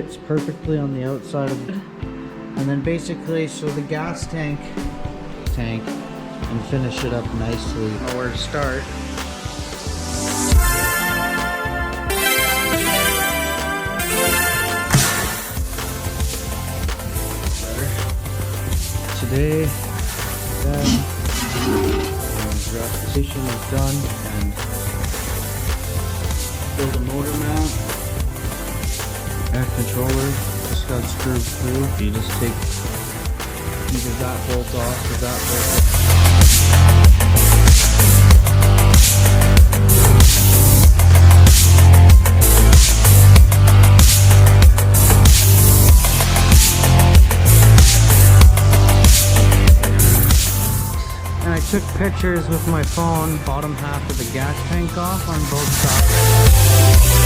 fits perfectly on the outside of it. And then basically, so the gas tank, and finish it up nicely. Know where to start. Today, gratification is done, and build a motor mount, air controller, just got screwed through. You just take either that bolt off or that bolt off. And I took pictures with my phone, bottom half of the gas tank off on both sides.